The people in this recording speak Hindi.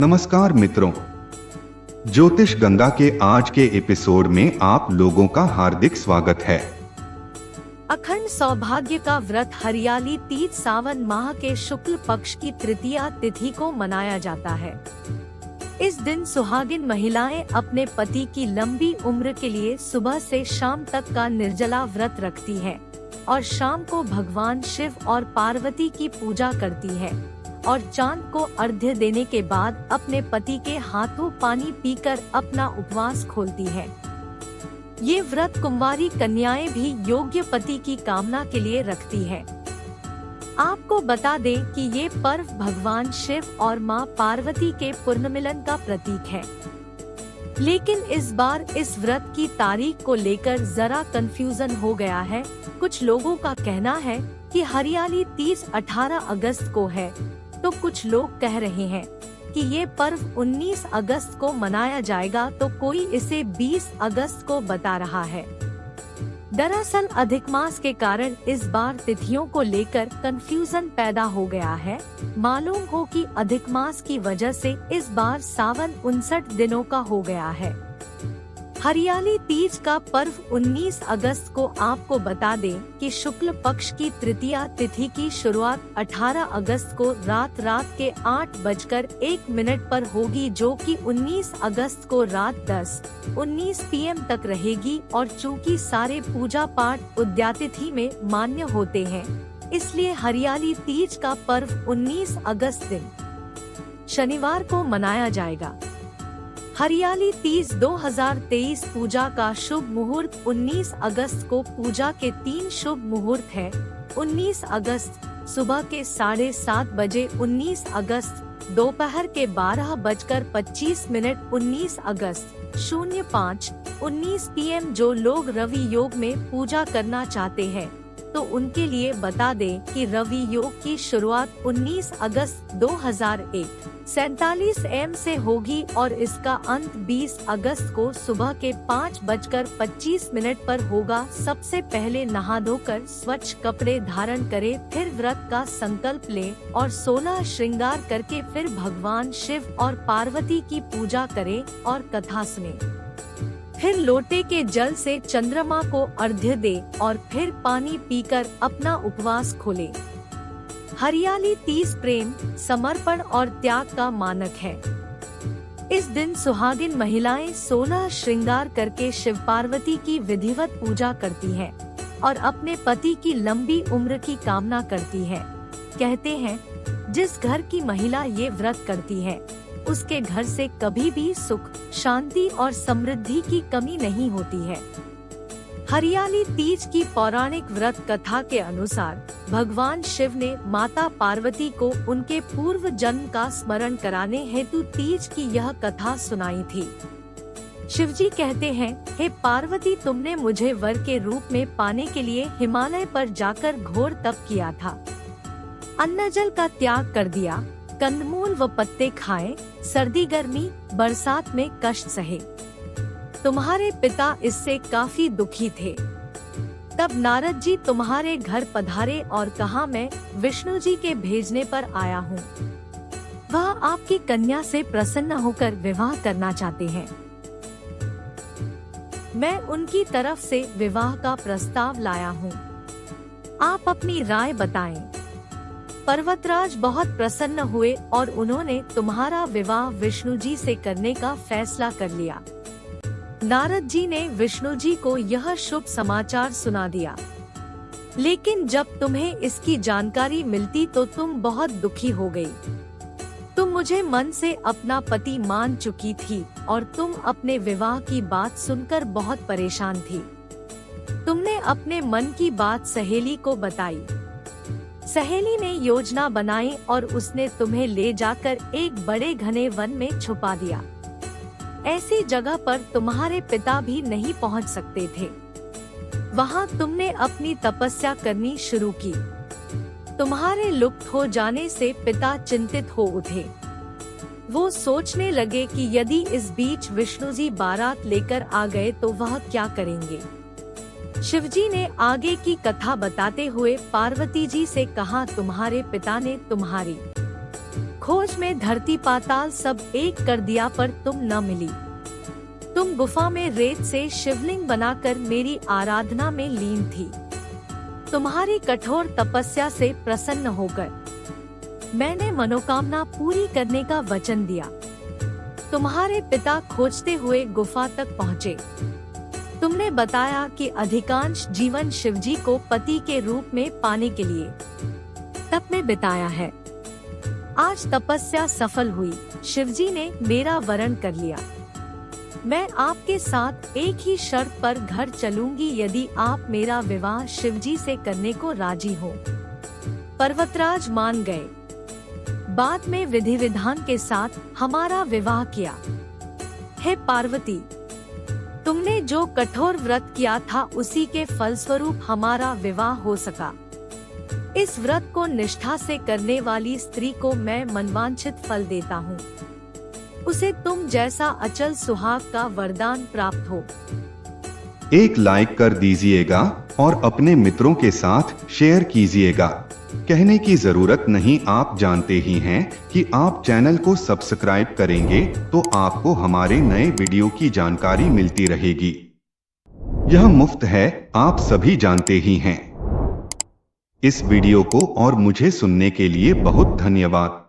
नमस्कार मित्रों, ज्योतिष गंगा के आज के एपिसोड में आप लोगों का हार्दिक स्वागत है। अखंड सौभाग्य का व्रत हरियाली तीज सावन माह के शुक्ल पक्ष की तृतीया तिथि को मनाया जाता है। इस दिन सुहागिन महिलाएं अपने पति की लंबी उम्र के लिए सुबह से शाम तक का निर्जला व्रत रखती हैं और शाम को भगवान शिव और पार्वती की पूजा करती है और चांद को अर्घ्य देने के बाद अपने पति के हाथों पानी पीकर अपना उपवास खोलती है। ये व्रत कुंवारी कन्याएं भी योग्य पति की कामना के लिए रखती है। आपको बता दें कि ये पर्व भगवान शिव और मां पार्वती के पुनर्मिलन का प्रतीक है। लेकिन इस बार इस व्रत की तारीख को लेकर जरा कंफ्यूजन हो गया है। कुछ लोगों का कहना है कि हरियाली तीज 18 अगस्त को है, तो कुछ लोग कह रहे हैं कि ये पर्व 19 अगस्त को मनाया जाएगा, तो कोई इसे 20 अगस्त को बता रहा है। दरअसल अधिक मास के कारण इस बार तिथियों को लेकर कंफ्यूजन पैदा हो गया है। मालूम हो कि अधिक मास की वजह से इस बार सावन 59 दिनों का हो गया है। हरियाली तीज का पर्व 19 अगस्त को आपको बता दें कि शुक्ल पक्ष की तृतीया तिथि की शुरुआत 18 अगस्त को रात के 8:01 पर होगी, जो कि 19 अगस्त को रात 10:19 PM तक रहेगी। और चूंकि सारे पूजा पाठ उद्यातिथि में मान्य होते हैं, इसलिए हरियाली तीज का पर्व 19 अगस्त दिन शनिवार को मनाया जाएगा। हरियाली तीज 2023 पूजा का शुभ मुहूर्त 19 अगस्त को पूजा के 3 शुभ मुहूर्त है। 19 अगस्त सुबह के 7:30 बजे, 19 अगस्त दोपहर के 12:25, 19 अगस्त 05:19 PM। जो लोग रवि योग में पूजा करना चाहते हैं तो उनके लिए बता दें कि रवि योग की शुरुआत 19 अगस्त 2001 47 AM से होगी और इसका अंत 20 अगस्त को सुबह के 5:25 पर होगा। सबसे पहले नहा धोकर स्वच्छ कपड़े धारण करें, फिर व्रत का संकल्प लें और 16 श्रृंगार करके फिर भगवान शिव और पार्वती की पूजा करें और कथा सुने। फिर लोटे के जल से चंद्रमा को अर्घ्य दे और फिर पानी पीकर अपना उपवास खोले। हरियाली तीज प्रेम, समर्पण और त्याग का मानक है। इस दिन सुहागिन महिलाएं 16 श्रृंगार करके शिव पार्वती की विधिवत पूजा करती हैं और अपने पति की लंबी उम्र की कामना करती है। कहते हैं जिस घर की महिला ये व्रत करती है उसके घर से कभी भी सुख, शांति और समृद्धि की कमी नहीं होती है। हरियाली तीज की पौराणिक व्रत कथा के अनुसार भगवान शिव ने माता पार्वती को उनके पूर्व जन्म का स्मरण कराने हेतु तीज की यह कथा सुनाई थी। शिवजी कहते हैं, हे पार्वती, तुमने मुझे वर के रूप में पाने के लिए हिमालय पर जाकर घोर तप किया था। अन्न जल का त्याग कर दिया, कंदमूल व पत्ते खाए, सर्दी गर्मी बरसात में कष्ट सहे। तुम्हारे पिता इससे काफी दुखी थे। तब नारद जी तुम्हारे घर पधारे और कहा, मैं विष्णु जी के भेजने पर आया हूँ। वह आपकी कन्या से प्रसन्न होकर विवाह करना चाहते हैं। मैं उनकी तरफ से विवाह का प्रस्ताव लाया हूँ। आप अपनी राय बताएं। पर्वतराज बहुत प्रसन्न हुए और उन्होंने तुम्हारा विवाह विष्णु जी से करने का फैसला कर लिया। नारद जी ने विष्णु जी को यह शुभ समाचार सुना दिया। लेकिन जब तुम्हें इसकी जानकारी मिलती तो तुम बहुत दुखी हो गई। तुम मुझे मन से अपना पति मान चुकी थी और तुम अपने विवाह की बात सुनकर बहुत परेशान थी। तुमने अपने मन की बात सहेली को बताई। सहेली ने योजना बनाई और उसने तुम्हें ले जाकर एक बड़े घने वन में छुपा दिया। ऐसी जगह पर तुम्हारे पिता भी नहीं पहुंच सकते थे। वहां तुमने अपनी तपस्या करनी शुरू की। तुम्हारे लुप्त हो जाने से पिता चिंतित हो उठे। वो सोचने लगे कि यदि इस बीच विष्णु जी बारात लेकर आ गए तो वह क्या करेंगे। शिवजी ने आगे की कथा बताते हुए पार्वती जी से कहा, तुम्हारे पिता ने तुम्हारी खोज में धरती पाताल सब एक कर दिया पर तुम न मिली। तुम गुफा में रेत से शिवलिंग बनाकर मेरी आराधना में लीन थी। तुम्हारी कठोर तपस्या से प्रसन्न होकर मैंने मनोकामना पूरी करने का वचन दिया। तुम्हारे पिता खोजते हुए गुफा तक पहुँचे। तुमने बताया कि अधिकांश जीवन शिवजी को पति के रूप में पाने के लिए तप में बिताया है। आज तपस्या सफल हुई। शिवजी ने मेरा वरण कर लिया। मैं आपके साथ एक ही शर्त पर घर चलूंगी, यदि आप मेरा विवाह शिवजी से करने को राजी हो। पर्वतराज मान गए। बाद में विधि विधान के साथ हमारा विवाह किया। हे पार्वती, तुमने जो कठोर व्रत किया था उसी के फलस्वरूप हमारा विवाह हो सका। इस व्रत को निष्ठा से करने वाली स्त्री को मैं मनवांछित फल देता हूँ। उसे तुम जैसा अचल सुहाग का वरदान प्राप्त हो। एक लाइक कर दीजिएगा और अपने मित्रों के साथ शेयर कीजिएगा। कहने की जरूरत नहीं, आप जानते ही हैं कि आप चैनल को सब्सक्राइब करेंगे तो आपको हमारे नए वीडियो की जानकारी मिलती रहेगी। यह मुफ्त है, आप सभी जानते ही हैं। इस वीडियो को और मुझे सुनने के लिए बहुत धन्यवाद।